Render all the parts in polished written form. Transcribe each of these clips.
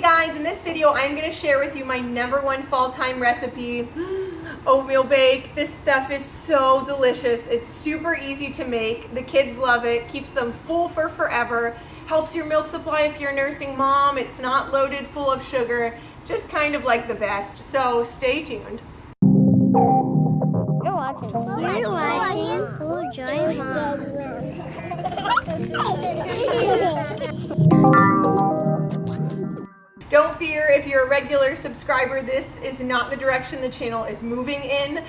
Hey guys, in this video I'm going to share with you my #1 fall time recipe, oatmeal bake. This stuff is so delicious. It's super easy to make. The kids love it, keeps them full for forever, helps your milk supply if you're a nursing mom. It's not loaded full of sugar, just kind of like the best. So stay tuned. You're watching Food Joy Mom. Don't fear if you're a regular subscriber, this is not the direction the channel is moving in.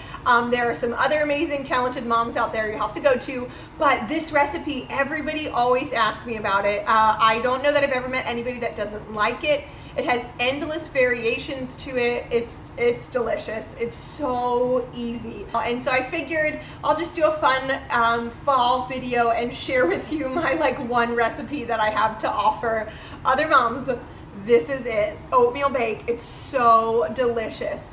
There are some other amazing, talented moms out there you have to go to, but this recipe, everybody always asks me about it. I don't know that I've ever met anybody that doesn't like it. It has endless variations to it. It's delicious. It's so easy. And so I figured I'll just do a fun fall video and share with you my one recipe that I have to offer other moms. This is it, oatmeal bake. It's so delicious.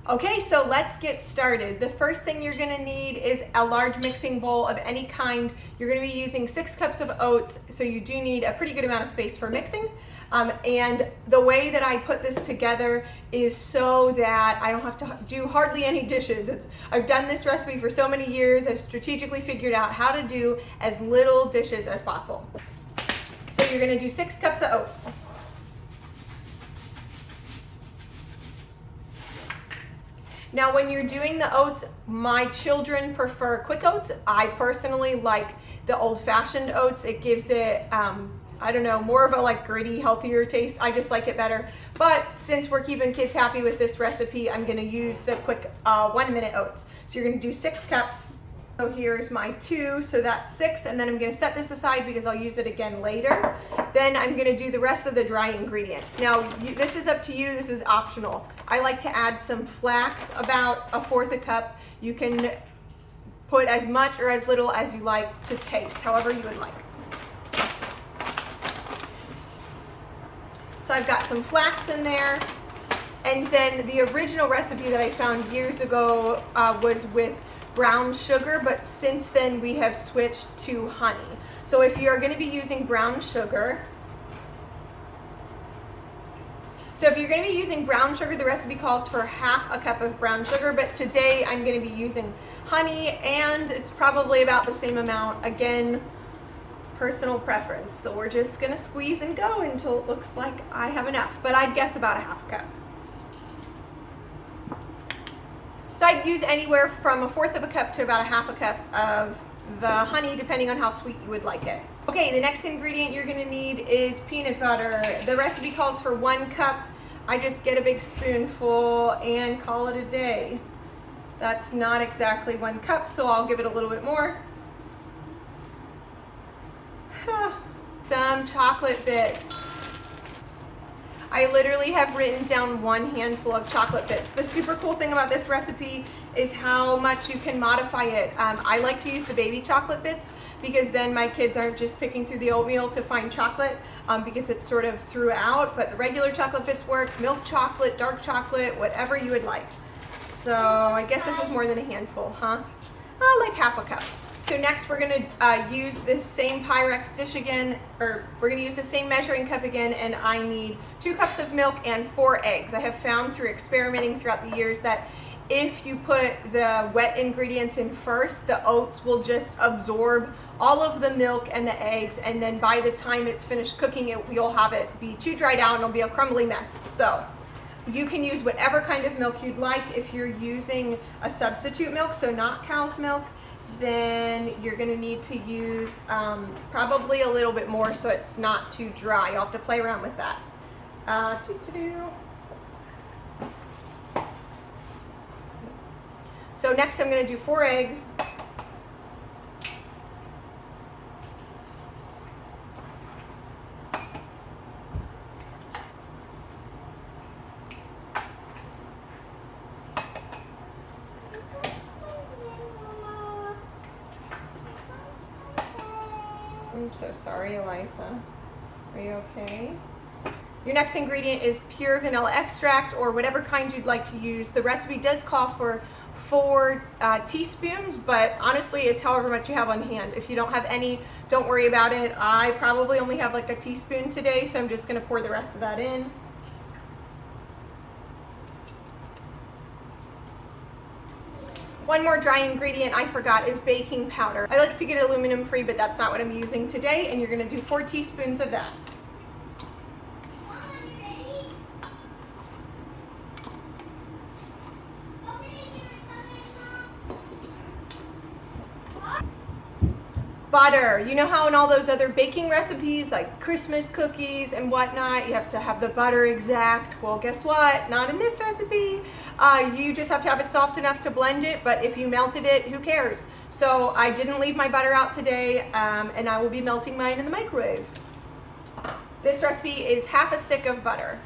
Okay, so let's get started. The first thing you're gonna need is a large mixing bowl of any kind. You're gonna be using 6 cups of oats, so you do need a pretty good amount of space for mixing. And the way that I put this together is so that I don't have to do hardly any dishes. I've done this recipe for so many years. I've strategically figured out how to do as little dishes as possible. So you're gonna do 6 cups of oats. Now, when you're doing the oats, my children prefer quick oats. I personally like the old-fashioned oats. It gives it, I don't know, more of a gritty, healthier taste. I just like it better. But since we're keeping kids happy with this recipe, I'm gonna use the quick 1-minute oats. So you're gonna do 6 cups. So here's my 2, so that's 6, and then I'm gonna set this aside because I'll use it again later. Then I'm gonna do the rest of the dry ingredients. Now, this is up to you, this is optional. I like to add some flax, about 1/4 a cup. You can put as much or as little as you like to taste, however you would like. So I've got some flax in there. And then the original recipe that I found years ago was with brown sugar, but since then we have switched to honey. So if you're going to be using brown sugar, the recipe calls for 1/2 cup of brown sugar, but today I'm going to be using honey, and it's probably about the same amount. Again, personal preference. So we're just going to squeeze and go until it looks like I have enough, but I'd guess about 1/2 cup. So I'd use anywhere from 1/4 cup to about 1/2 cup of the honey, depending on how sweet you would like it. Okay, the next ingredient you're gonna need is peanut butter. The recipe calls for 1 cup. I just get a big spoonful and call it a day. That's not exactly 1 cup, so I'll give it a little bit more. Some chocolate bits. I literally have written down 1 handful of chocolate bits. The super cool thing about this recipe is how much you can modify it. I like to use the baby chocolate bits because then my kids aren't just picking through the oatmeal to find chocolate because it's sort of throughout, but the regular chocolate bits work, milk chocolate, dark chocolate, whatever you would like. So I guess this is more than a handful, huh? Like 1/2 cup. So next we're gonna use this same Pyrex dish again, or we're gonna use the same measuring cup again, and I need 2 cups of milk and 4 eggs. I have found through experimenting throughout the years that if you put the wet ingredients in first, the oats will just absorb all of the milk and the eggs, and then by the time it's finished cooking, you'll have it be too dried out and it'll be a crumbly mess. So you can use whatever kind of milk you'd like. If you're using a substitute milk, so not cow's milk, then you're gonna need to use probably a little bit more so it's not too dry. You'll have to play around with that. So next I'm gonna do 4 eggs. I'm so sorry, Eliza. Are you okay? Your next ingredient is pure vanilla extract, or whatever kind you'd like to use. The recipe does call for 4 teaspoons, but honestly, it's however much you have on hand. If you don't have any, don't worry about it. I probably only have like a teaspoon today, so I'm just gonna pour the rest of that in. One more dry ingredient I forgot is baking powder. I like to get aluminum free, but that's not what I'm using today, and you're gonna do 4 teaspoons of that. Butter. You know how in all those other baking recipes like Christmas cookies and whatnot, you have to have the butter exact? Well, guess what? Not in this recipe. You just have to have it soft enough to blend it, but if you melted it, who cares? So I didn't leave my butter out today, and I will be melting mine in the microwave. This recipe is half a stick of butter.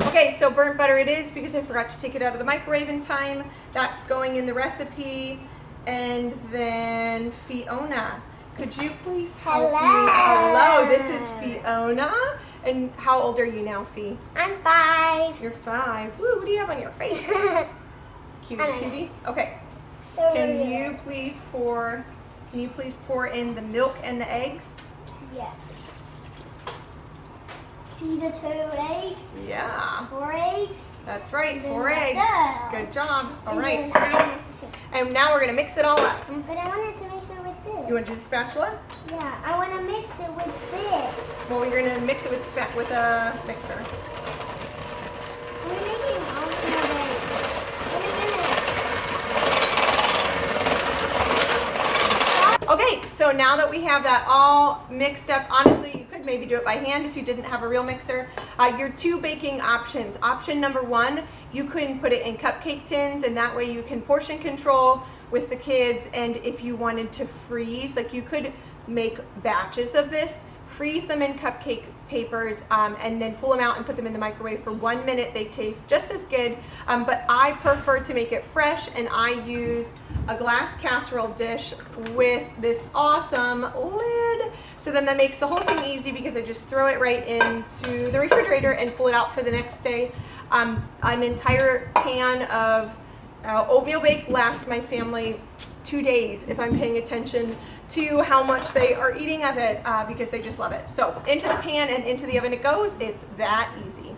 Okay, so burnt butter it is because I forgot to take it out of the microwave in time. That's going in the recipe. And then Fiona. Could you please help me? Hello, this is Fiona. And how old are you now, Fee? I'm 5. You're 5. Woo, what do you have on your face? Cutie. Okay. Can you please pour in the milk and the eggs? Yeah. See the 2 eggs? Yeah. 4 eggs? That's right, 4 eggs. Good job. All right. Then And now we're gonna mix it all up. but I wanted to mix it with this. You want to do the spatula? Yeah, I want to mix it with this. Well, you're gonna mix it with a mixer. We're making all of it. Okay, so now that we have that all mixed up, honestly, you could maybe do it by hand if you didn't have a real mixer. Your 2 baking options. Option number 1, you can put it in cupcake tins, and that way you can portion control with the kids. And if you wanted to freeze, like you could make batches of this, freeze them in cupcake papers, and then pull them out and put them in the microwave for 1 minute. They taste just as good, but I prefer to make it fresh, and I use a glass casserole dish with this awesome lid. So then that makes the whole thing easy because I just throw it right into the refrigerator and pull it out for the next day. An entire pan of oatmeal bake lasts my family 2 days if I'm paying attention to how much they are eating of it, because they just love it. So into the pan and into the oven it goes. It's that easy.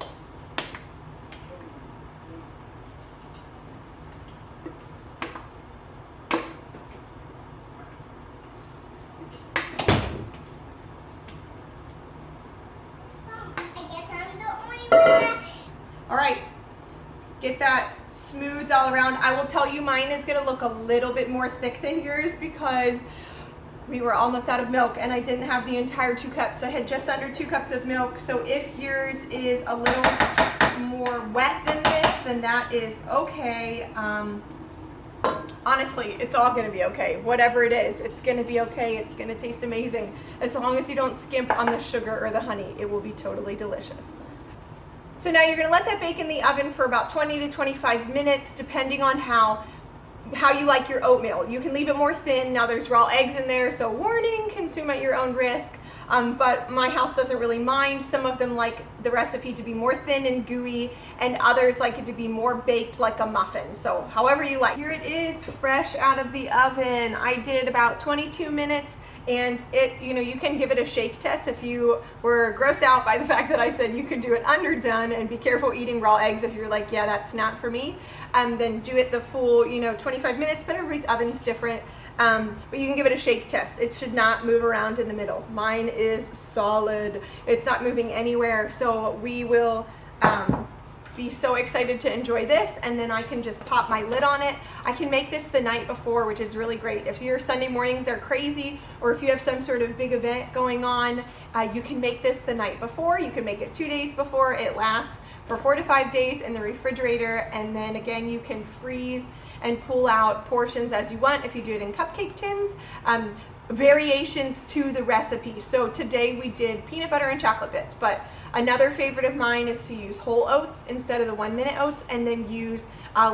All right, get that smoothed all around. I will tell you mine is gonna look a little bit more thick than yours because we were almost out of milk and I didn't have the entire 2 cups. So I had just under 2 cups of milk. So if yours is a little more wet than this, then that is okay. Honestly, it's all gonna be okay. Whatever it is, it's gonna be okay. It's gonna taste amazing. As long as you don't skimp on the sugar or the honey, it will be totally delicious. So now you're gonna let that bake in the oven for about 20 to 25 minutes, depending on how you like your oatmeal. You can leave it more thin. Now there's raw eggs in there, so warning, consume at your own risk. But my house doesn't really mind. Some of them like the recipe to be more thin and gooey, and others like it to be more baked like a muffin. So however you like. Here it is, fresh out of the oven. I did about 22 minutes. And you can give it a shake test if you were grossed out by the fact that I said you could do it underdone, and be careful eating raw eggs if you're like, yeah, that's not for me. Then do it the full, 25 minutes, but everybody's oven's different. But you can give it a shake test. It should not move around in the middle. Mine is solid. It's not moving anywhere. So we will be so excited to enjoy this, and then I can just pop my lid on it. I can make this the night before, which is really great. If your Sunday mornings are crazy, or if you have some sort of big event going on, you can make this the night before. You can make it 2 days before. It lasts for 4 to 5 days in the refrigerator, and then again you can freeze and pull out portions as you want if you do it in cupcake tins. Variations to the recipe. So today we did peanut butter and chocolate bits, but another favorite of mine is to use whole oats instead of the 1 minute oats, and then use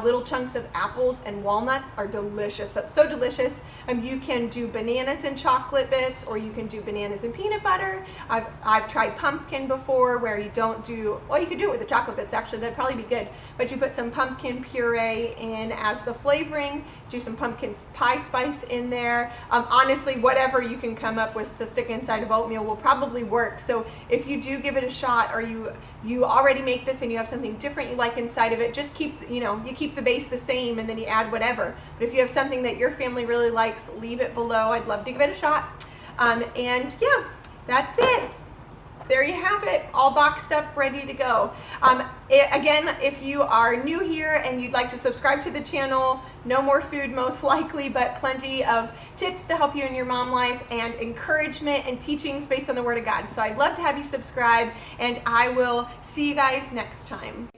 little chunks of apples and walnuts. Are delicious. That's so delicious. You can do bananas and chocolate bits, or you can do bananas and peanut butter. I've tried pumpkin before, where you don't do, well, you could do it with the chocolate bits actually, that'd probably be good, but you put some pumpkin puree in as the flavoring, do some pumpkin pie spice in there. Honestly, whatever you can come up with to stick inside of oatmeal will probably work. So if you do give it a shot, shot, or you already make this and you have something different you like inside of it, just keep, you keep the base the same and then you add whatever. But if you have something that your family really likes, leave it below. I'd love to give it a shot. And yeah, that's it. There you have it, all boxed up, ready to go. Again, if you are new here and you'd like to subscribe to the channel, no more food most likely, but plenty of tips to help you in your mom life and encouragement and teachings based on the Word of God. So I'd love to have you subscribe, and I will see you guys next time.